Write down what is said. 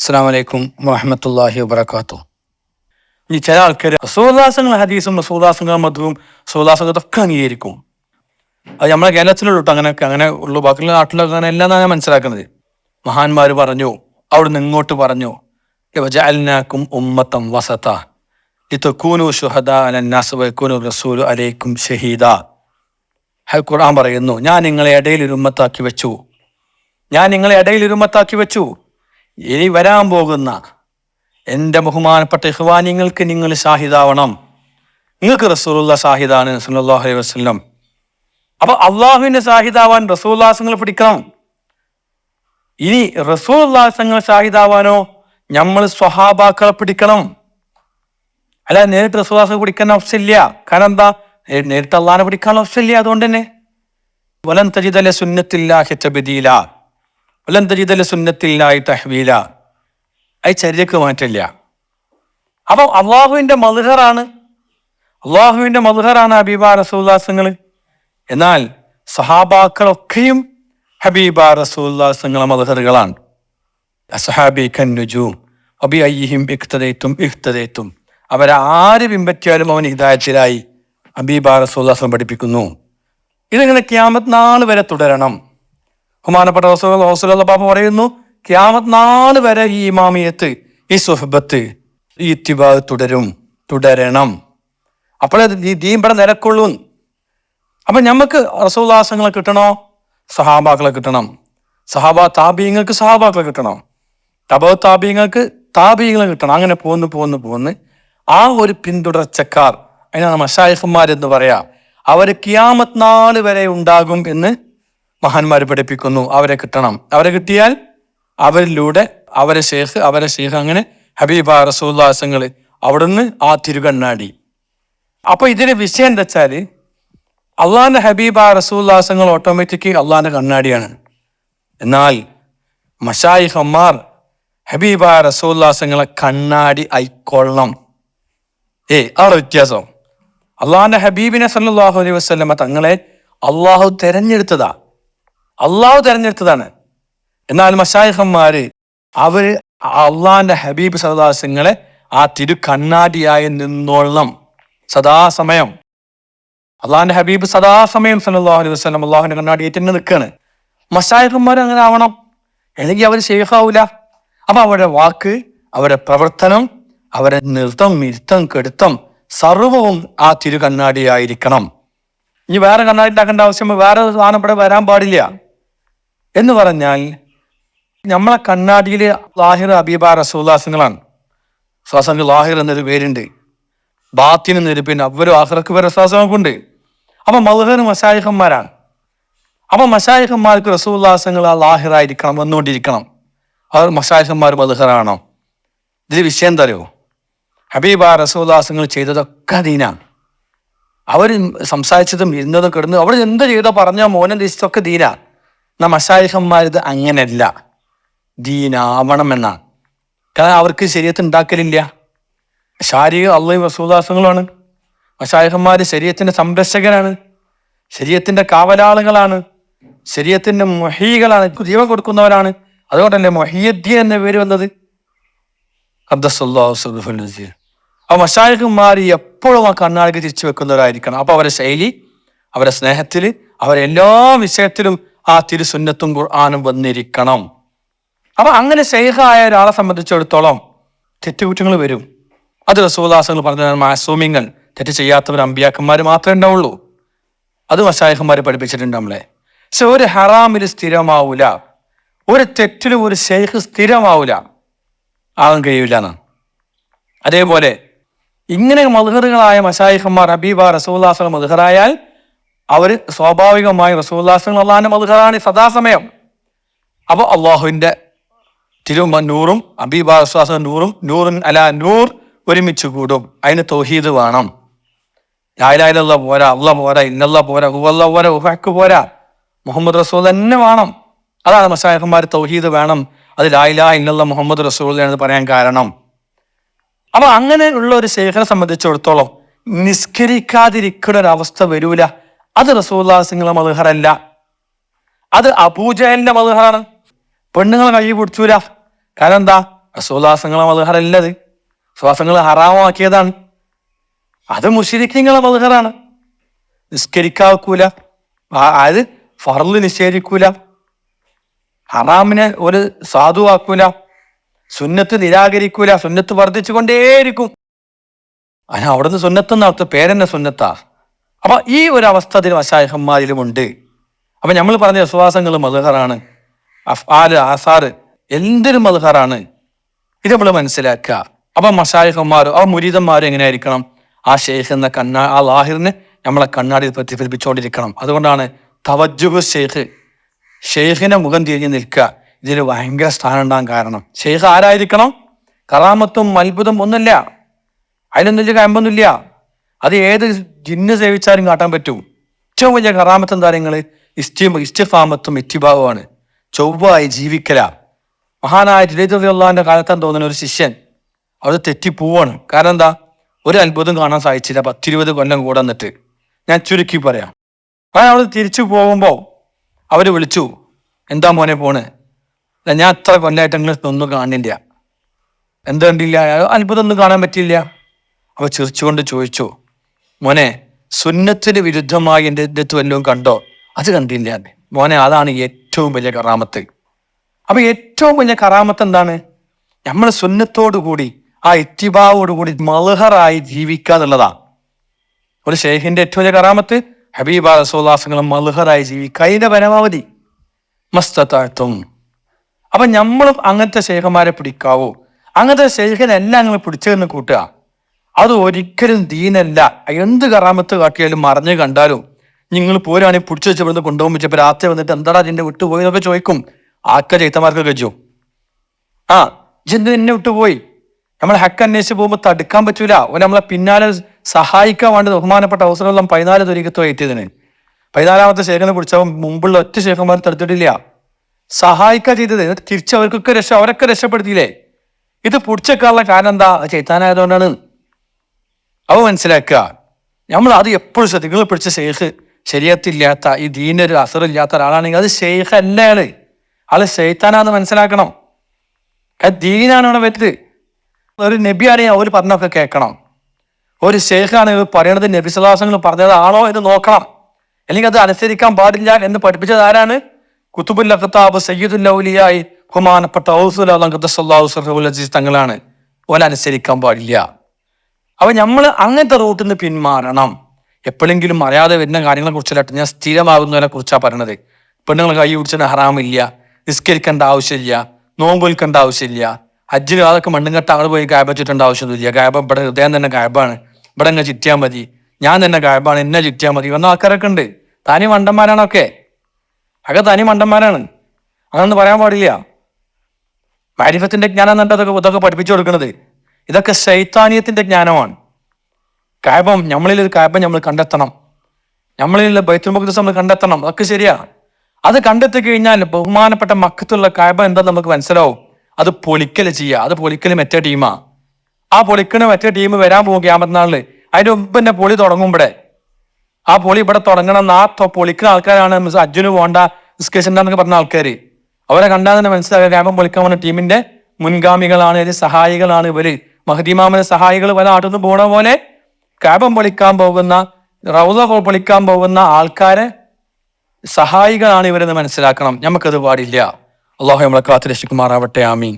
അസ്സലാമു അലൈക്കും വറഹ്മത്തുള്ളാഹി വബറകാതുഹു. ഇനി ചില ആൾക്കാർ റസൂലുള്ളാഹിന്റെ ഹദീസും റസൂലുള്ളാഹിന്റെ മധുവും റസൂലുള്ളാഹിതൊക്കെ അംഗീകരിക്കും. അത് നമ്മളെ കേരളത്തിലുള്ള അങ്ങനെ ഉള്ളു. ബാക്കിയുള്ള നാട്ടിലൊക്കെ അങ്ങനെ എല്ലാം ഞാൻ മനസ്സിലാക്കുന്നത്. മഹാന്മാർ പറഞ്ഞു, അവിടുന്ന് ഇങ്ങോട്ട് പറഞ്ഞു, വജഅൽനാകും ഉമ്മത്തൻ വസത ലിതകൂനു ശുഹദാ അലന്നാസ് വയകൂനു റസൂലു അലൈക്കും ഷഹീദാ. ഖുർആൻ പറയുന്നു, ഞാൻ നിങ്ങളെ ഇടയിൽ ഒരു ഉമ്മത്താക്കി വെച്ചു. ഇനി വരാൻ പോകുന്ന എൻ്റെ ബഹുമാനപ്പെട്ട ഇഖ്വാനിങ്ങൾക്ക് നിങ്ങൾ ഷാഹിദാവണം. നിങ്ങൾക്ക് റസൂലുള്ള ഷാഹിദാണ് സല്ലല്ലാഹു അലൈഹി വസല്ലം. അപ്പൊ അള്ളാഹുവിന്റെ ഷാഹിദാവാൻ റസൂലുള്ളാഹിനെ പിടിക്കണം. ഇനി റസൂലുള്ളാഹിനെ ഷാഹിദാവാനോ നമ്മൾ സ്വഹാബാക്കളെ പിടിക്കണം. അല്ല, നേരിട്ട് റസൂലുള്ളാഹിനെ പിടിക്കാൻ ആവശ്യമില്ല. കാരണം എന്താ? നേരിട്ട് അള്ളാഹിനെ പിടിക്കാൻ ആവശ്യമില്ല. അതുകൊണ്ട് തന്നെ വലൻ തജിദ ലിസുന്നത്തില്ലാഹി തബ്ദീല വലൻ തജിദ ലിസുന്നത്തില്ലാഹി തഹ്വീല. അത് ചര്യക്ക് മാറ്റില്ല. അപ്പം അള്ളാഹുവിന്റെ മദ്ഹറാണ് ഹബീബ റസൂലുള്ളാഹിങ്ങൾ. എന്നാൽ സഹാബാക്കളൊക്കെയും ഹബീബ റസൂലുള്ളാഹിങ്ങളെ മദ്ഹറുകളാണ്. അസ്ഹാബി കന്നുജൂം അബി അയ്യിഹിം ഇഖ്തദൈതും. അവരാര് പിൻപറ്റിയാലും അവൻ ഹിദായത്തിലായി. ഹബീബ റസൂലുള്ളാഹി പഠിപ്പിക്കുന്നു. ഇതിങ്ങനെ ഖിയാമത്ത് നാൾ വരെ തുടരണം. ബഹുമാനപ്പെട്ട റസൂലുള്ളാഹി ബാബ പറയുന്നു, ഖിയാമത്ത് നാൾ വരെ ഈ ഇമാമിയത്ത്, ഈ സുഹബത്ത്, ഈ ഇത്തിബാ തുടരണം. അപ്പോഴേ ഈ ദീൻ ഇവിടെ നിലക്കൊള്ളൂ. അപ്പൊ നമുക്ക് റസൂലുള്ളാഹികളെ കിട്ടണോ? സഹാബാക്കളെ കിട്ടണം. താബീങ്ങൾക്ക് സഹാബാക്കളെ കിട്ടണം. താബീങ്ങൾക്ക് താബീങ്ങളെ കിട്ടണം. അങ്ങനെ പോന്ന് ആ ഒരു പിന്തുടർച്ചക്കാർ, അതിനാണ് മശായിഖന്മാരെന്ന് പറയാ. അവര് ഖിയാമത്ത് നാൾ വരെ ഉണ്ടാകും എന്ന് മഹാന്മാർ പഠിപ്പിക്കുന്നു. അവരെ കിട്ടണം. അവരെ കിട്ടിയാൽ അവരിലൂടെ അവരെ ശേഖ് അങ്ങനെ ഹബീബ റസൂലുള്ളാഹിങ്ങൾ അവിടുന്ന് ആ തിരുകണ്ണാടി. അപ്പൊ ഇതിന് വിഷയം എന്താ വെച്ചാല്, അള്ളാഹിന്റെ ഹബീബ റസൂലുള്ളാഹിങ്ങൾ ഓട്ടോമാറ്റിക് അള്ളാഹിന്റെ കണ്ണാടിയാണ്. എന്നാൽ മശായിഖന്മാർ ഹബീബ റസൂലുള്ളാഹിങ്ങളെ കണ്ണാടി ആയിക്കൊള്ളണം. അവിടെ വ്യത്യാസം. അള്ളാഹിന്റെ ഹബീബിനെ സല്ലല്ലാഹു അലൈഹി വസല്ലമ തങ്ങളെ അള്ളാഹു തെരഞ്ഞെടുത്തതാണ്. എന്നാൽ മശായിഖന്മാര് അവര് അള്ളാഹിന്റെ ഹബീബ് സല്ലല്ലാഹു അലൈഹി വസല്ലമയെ ആ തിരു കണ്ണാടിയായി നിന്നോളണം സദാസമയം. അള്ളാഹിന്റെ ഹബീബ് സദാസമയം സല്ലല്ലാഹു അലൈഹി വസല്ലം അള്ളാഹുവിന്റെ കണ്ണാടിയായിട്ട് തന്നെ നിൽക്കുകയാണ്. മശായിഖന്മാർ അങ്ങനെ ആവണം, അല്ലെങ്കിൽ അവർ ശൈഖാവൂല. അപ്പൊ അവരുടെ വാക്ക്, അവരുടെ പ്രവർത്തനം, അവരുടെ നൃത്തം, ഇരുത്തം, കെടുത്തം സർവവും ആ തിരു കണ്ണാടിയായിരിക്കണം. ഇനി വേറെ കണ്ണാടി ഉണ്ടാക്കേണ്ട ആവശ്യം, വേറെ സാധനം ഇവിടെ വരാൻ പാടില്ല. എന്ന് പറഞ്ഞാൽ നമ്മളെ കണ്ണാടിയിൽ ലാഹിർ ഹബീബ റസൂലുള്ളാഹികളാണ്. സ്വാസങ്ങൾ ലാഹിർ എന്നൊരു പേരുണ്ട്, ബാത്തിൻ എന്നൊരു പിന്നെ അവരും ആഖിറക്ക് വരെ സ്വാസങ്ങൾക്കുണ്ട്. അപ്പൊ മദ്ഹർ മശായിഖന്മാരാണ്. അപ്പൊ മശായിഖന്മാർക്ക് റസൂലുള്ളാഹികൾ ആ ലാഹിറായിരിക്കണം, വന്നുകൊണ്ടിരിക്കണം. അവർ മശായിഖന്മാർ മദ്ഹറാണോ? ഇതിൽ വിഷയം എന്താ അറിയോ? ഹബീബ റസൂലുള്ളാഹികൾ ചെയ്തതൊക്കെ ദീനാണ്. അവർ സംസാരിച്ചതും ഇരുന്നതും കിടന്നു അവർ എന്ത് ചെയ്തോ പറഞ്ഞോ മോനം തിരിച്ചതൊക്കെ ദീനാ. എന്നാ മശായിഖന്മാരിത് അങ്ങനെയല്ല, ദീനാവണം എന്നാണ്. കാരണം അവർക്ക് ശരീഅത്ത് ഉണ്ടാക്കലില്ല. ശാരീരിക അള്ളാഹും റസൂലുള്ളാഹികളാണ്. മശായിഖന്മാര് ശരീഅത്തിന്റെ സംരക്ഷകരാണ്, ശരീഅത്തിന്റെ കാവലാളുകളാണ്, ശരീഅത്തിന്റെ മുഹീകളാണ്, ജീവൻ കൊടുക്കുന്നവരാണ്. അതുകൊണ്ടല്ലേ മുഹിയുദ്ദീൻ എന്ന പേര് വന്നത്. ഖദ്ദസല്ലാഹു സിർറഹുൽ അസീസ്. ആ മശായിഖന്മാർ എപ്പോഴും ആ കണ്ണാടിക്ക് തിരിച്ചു വെക്കുന്നവരായിരിക്കണം. അപ്പൊ അവരുടെ ശൈലി, അവരുടെ സ്നേഹത്തിൽ, അവരെല്ലാ വിഷയത്തിലും ആ തിരുസുന്നത്തും ഖുർആനും വന്നിരിക്കണം. അപ്പൊ അങ്ങനെ ശൈഖായ ഒരാളെ സംബന്ധിച്ചിടത്തോളം തെറ്റുകുറ്റങ്ങൾ വരും. അത് റസൂലുള്ളാഹികൾ പറഞ്ഞ മാസൂമിങ്ങൾ, തെറ്റ് ചെയ്യാത്തവർ അമ്പിയാക്കന്മാർ മാത്രമേ ഉണ്ടാവുള്ളൂ. അത് മശായിഖന്മാർ പഠിപ്പിച്ചിട്ടുണ്ട് നമ്മളെ. പക്ഷെ ഒരു ഹറാമിൽ സ്ഥിരമാവൂല, ഒരു തെറ്റിലും ഒരു ശൈഖ് സ്ഥിരമാവൂല, ആകാൻ കഴിയൂല എന്നാണ്. അതേപോലെ ഇങ്ങനെ മദ്ഹറുകളായ മശായിഖന്മാർ ഹബീബ റസൂലുള്ളാഹികൾ മദ്ഹറായാൽ അവർ സ്വാഭാവികമായി റസൂലുള്ളാഹികൾ അള്ളാഹിന്റെ മദ്ഹറാണ് സദാസമയം. അപ്പൊ അള്ളാഹുവിന്റെ നൂറും ഹബീബ റസൂലുള്ളാഹികൾ നൂറുൻ അലാ നൂർ ഒരുമിച്ച് കൂടും. അതിന് തൗഹീദ് വേണം. ലാ ഇലാഹ ഇല്ലല്ലാഹ് പോരാ, അല്ലാഹ് പോരാ, ഇന്നല്ലാഹ് പോരാ, ഹുവല്ലാഹ് പോരാ, ഹഖ് പോരാ, മുഹമ്മദ് റസൂൽ തന്നെ വേണം. അതാണ് മശായിഖന്മാർ തൗഹീദ് വേണം. അത് ലാ ഇലാഹ ഇല്ലല്ലാഹ് മുഹമ്മദ് റസൂൽ എന്ന് പറയാൻ കാരണം. അപ്പൊ അങ്ങനെ ഉള്ള ഒരു ശൈഖിനെ സംബന്ധിച്ചിടത്തോളം നിസ്കരിക്കാതിരിക്കുന്ന ഒരവസ്ഥ വരൂല. അത് റസൂലുള്ളാഹികളുടെ മദ്ഹറല്ല, അത് അബൂജഹലിന്റെ മദ്ഹറാണ്. പെണ്ണുങ്ങളെ കൈ പിടിച്ചൂല. കാരണം എന്താ? റസൂലുള്ളാഹിങ്ങളെ മദ്ഹറല്ലത്, ശ്വാസങ്ങൾ ഹറാമാക്കിയതാണ്. അത് മുശ്രിക്കീങ്ങളെ മദ്ഹറാണ്. നിസ്കരിക്കാക്കൂല, അത് ഫർള് നിഷേധിക്കൂല, ഹറാമിനെ ഒരു സാധുവാക്കൂല, സുന്നത്ത് നിരാകരിക്കൂല, സുന്നത്ത് വർദ്ധിച്ചു കൊണ്ടേയിരിക്കും. അതിന് അവിടുന്ന് സുന്നത്തെന്ന് അർത്ഥം പേരെന്നെ സുന്നത്താ. അപ്പൊ ഈ ഒരു അവസ്ഥ അതിൽ മശായിഖന്മാരിലുമുണ്ട്. അപ്പൊ നമ്മൾ പറഞ്ഞ വിശ്വാസങ്ങൾ മദ്ഹറാണ്, അഫ്ആല് ആസാറ് എന്തൊരു മദ്ഹറാണ്, ഇത് നമ്മൾ മനസ്സിലാക്കുക. അപ്പൊ മശായിഖന്മാരും ആ മുരീദന്മാരും എങ്ങനെയായിരിക്കണം? ആ ഷെയ്ഖ് എന്ന ആ ലാഹിറിനെ നമ്മളെ കണ്ണാടിയിൽ പ്രതിഫലിപ്പിച്ചുകൊണ്ടിരിക്കണം. അതുകൊണ്ടാണ് തവജ്ജുഹ് ഷെയ്ഖിനെ മുഖം തിരിഞ്ഞ് നിൽക്കുക ഇതിൽ ഭയങ്കര സ്ഥാനം ഉണ്ടാകാൻ കാരണം. ഷെയ്ഖ് ആരായിരിക്കണം? കറാമത്തും അത്ഭുതം ഒന്നുമില്ല, അതിലൊന്നും വലിയ കയമ്പൊന്നുമില്ല. അത് ഏത് ജിന്ന് സേവിച്ചാലും കാട്ടാൻ പറ്റും. ഏറ്റവും വലിയ കറാമത്തും കാര്യങ്ങൾ ഇസ്തിഫാമത്തും ഇത്തിബാവുമാണ്, ചൊവ്വായി ജീവിക്കല. മഹാനായ റളിയല്ലാഹുവിന്റെ കാലത്താൻ തോന്നുന്ന ഒരു ശിഷ്യൻ അവിടെ തെറ്റിപ്പോവാണ്. കാരണം എന്താ? ഒരു അത്ഭുതം കാണാൻ സാധിച്ചില്ല. 10-20 കൊല്ലം കൂടെ വന്നിട്ട്. ഞാൻ ചുരുക്കി പറയാം. കാരണം അവിടെ തിരിച്ചു പോകുമ്പോൾ അവര് വിളിച്ചു, എന്താ മോനെ പോണ്? ഞാൻ അത്ര കൊല്ലമായിട്ട് നിങ്ങൾ ഒന്നും കാണില്ല. എന്താ കണ്ടില്ല? അത്ഭുതം ഒന്നും കാണാൻ പറ്റില്ല. അവ ചിരിച്ചുകൊണ്ട് ചോദിച്ചു, മോനെ സുന്നത്തിന് വിരുദ്ധമായി എൻ്റെ അടുത്ത് വല്ലതും കണ്ടോ? അത് കണ്ടില്ല മോനെ, അതാണ് ഏറ്റവും വലിയ കറാമത്ത്. അപ്പൊ ഏറ്റവും വലിയ കറാമത്ത് എന്താണ്? നമ്മൾ സുന്നത്തോടു കൂടി ആ ഇത്തിബാവോടുകൂടി മൾഹറായി ജീവിക്കുക എന്നുള്ളതാ. ഒരു ഷെയ്ഖിന്റെ ഏറ്റവും വലിയ കറാമത്ത് ഹബീബ റസൂലുള്ളാഹിങ്ങളും മൾഹറായി ജീവിക്കുക, അതിന്റെ പരമാവധി മസ്തത്താഴ്ത്തും. അപ്പൊ നമ്മളും അങ്ങനത്തെ ഷെയ്ഖന്മാരെ പിടിക്കാവൂ. അങ്ങനത്തെ ഷെയ്ഖിനെല്ലാം നിങ്ങൾ പിടിച്ചെന്ന് കൂട്ടുക. അത് ഒരിക്കലും ദീനല്ല. എന്ത് കറാമത്ത് കാട്ടിയാലും മറിഞ്ഞ് കണ്ടാലും നിങ്ങൾ പോരാണെങ്കിൽ പിടിച്ചു വെച്ച് ഇവിടുന്ന് കൊണ്ടുപോകും. വെച്ചപ്പോ രാത്രി വന്നിട്ട് എന്താടാ അതിന്റെ വിട്ടുപോയി എന്നൊക്കെ ചോദിക്കും. ആക്ക ചൈത്തമാർക്ക് കഴിച്ചു, ആ ഇജെന്ത് എന്നെ വിട്ടുപോയി? നമ്മൾ ഹക്ക് അന്വേഷിച്ച് പോകുമ്പോൾ തടുക്കാൻ പറ്റൂല. ഓൻ നമ്മളെ പിന്നാലെ സഹായിക്കാൻ വേണ്ടി ബഹുമാനപ്പെട്ട അവസരം 14 ത്വരീഖത്തും എത്തിയതിന് 14ാമത്തെ ശേഖനെ പിടിച്ചവൻ മുമ്പുള്ള ഒറ്റ ശേഖന്മാർ തടുത്തിട്ടില്ല. സഹായിക്കുക ചെയ്തത്. തിരിച്ച് അവരൊക്കെ രക്ഷപ്പെടുത്തിയില്ലേ? ഇത് പിടിച്ചേക്കാനുള്ള കാരണം എന്താ? ചൈത്താനായതുകൊണ്ടാണ്. അവ മനസ്സിലാക്കുക. നമ്മൾ അത് എപ്പോഴും ശ്രദ്ധിക്കും. നിങ്ങൾ പിടിച്ച ഷെയ്ഖ് ശരീഅത്തില്ലാത്ത, ഈ ദീനൊരു അസറില്ലാത്ത ഒരാളാണെങ്കിൽ അത് ഷെയ്ഖ് അല്ല, ആള് ശൈത്താനാന്ന് മനസ്സിലാക്കണം. അത് ദീനാണ് അവിടെ വെറ്റ്. ഒരു നബിയാണെങ്കിൽ അവർ പറഞ്ഞൊക്കെ കേൾക്കണം. ഒരു ഷെയ്ഖാണ് പറയണത് നബി സല്ലല്ലാഹു പറഞ്ഞതാണോ എന്ന് നോക്കണം. അല്ലെങ്കിൽ അത് അനുസരിക്കാൻ പാടില്ല എന്ന് പഠിപ്പിച്ചത് ആരാണ്? കുതുബുൽ അഖ്താബ് സയ്യിദുൽ ഔലിയായി ബഹുമാനപ്പെട്ട ഔസുൽ അള്ളാഹ് ഖദ്ദസല്ലാഹു സിർറഹുൽ അസീസ് തങ്ങളാണ്. ഓലെ അനുസരിക്കാൻ പാടില്ല. അപ്പൊ നമ്മൾ അങ്ങനത്തെ റൂട്ടിൽ നിന്ന് പിന്മാറണം. എപ്പോഴെങ്കിലും അറിയാതെ വരുന്ന കാര്യങ്ങളെ കുറിച്ചല്ല ഞാൻ സ്ഥിരമാകുന്നതിനെ കുറിച്ചാണ് പറയണത്. പെണ്ണുങ്ങൾ കൈ പിടിച്ചിട്ട് ഹറാമില്ല, നിസ്കരിക്കേണ്ട ആവശ്യമില്ല, നോമ്പ് വിൽക്കേണ്ട ആവശ്യമില്ല, ഹജ്ജിന് അതൊക്കെ മണ്ണും അവിടെ പോയി കായബ ചുറ്റേണ്ട ആവശ്യമൊന്നുമില്ല. കായബ ഇവിടെ ഹൃദയം തന്നെ കായബാണ്, ഇവിടെ എന്നെ ചുറ്റിയാൽ മതി, ഞാൻ തന്നെ കായബാണ്, എന്നെ ചുറ്റിയാൽ മതി വന്ന ആൾക്കാരൊക്കെ ഉണ്ട്. തനി മണ്ടന്മാരാണൊക്കെ, അതൊക്കെ തനി മണ്ടന്മാരാണ്. അതൊന്നും പറയാൻ പാടില്ല. മാരിഫത്തിന്റെ ജ്ഞാനം എന്നിട്ട് ഇതൊക്കെ പഠിപ്പിച്ചു കൊടുക്കുന്നത്. ഇതൊക്കെ ശൈത്താനിയത്തിന്റെ ജ്ഞാനമാണ്. കായബം നമ്മളിൽ കായബം നമ്മൾ കണ്ടെത്തണം, നമ്മളിൽ ബൈത്തുൽ മുഖദ്ദസ് നമ്മൾ കണ്ടെത്തണം. അതൊക്കെ ശരിയാ. അത് കണ്ടെത്തി കഴിഞ്ഞാൽ ബഹുമാനപ്പെട്ട മക്കത്തുള്ള കായബ എന്താ നമുക്ക് മനസ്സിലാവും. അത് പൊളിക്കല് ചെയ്യുക. അത് പൊളിക്കല് മറ്റേ ടീമാ. ആ പൊളിക്കണ മറ്റേ ടീം വരാൻ പോകും ഖിയാമത്ത് നാളില്. അതിന്റെ മുമ്പ് തന്നെ പൊളി തുടങ്ങുമ്പോടെ ആ പൊളി ഇവിടെ തുടങ്ങണം. ആ പൊളിക്കുന്ന ആൾക്കാരാണ് അജ്ജുന് പോണ്ട, നിസ്കരിച്ചെന്നൊക്കെ പറഞ്ഞ ആൾക്കാര്. അവരെ കണ്ടാൽ തന്നെ മനസ്സിലാക്കുക ഖിയാമം പൊളിക്കാൻ പോകുന്ന ടീമിന്റെ മുൻഗാമികളാണ്, ഇവര് സഹായികളാണ്. ഇവര് മഹദിമാമിന്റെ സഹായികൾ പല ആട്ടുന്ന് പോണ പോലെ കാബം പൊളിക്കാൻ പോകുന്ന, റൗള പൊളിക്കാൻ പോകുന്ന ആൾക്കാരെ സഹായികളാണ് ഇവരെന്ന് മനസ്സിലാക്കണം. നമുക്കത് പാടില്ല. അള്ളാഹു നമ്മളെ കാത്ത് രക്ഷിക്കുമാറാവട്ടെ. ആമീൻ.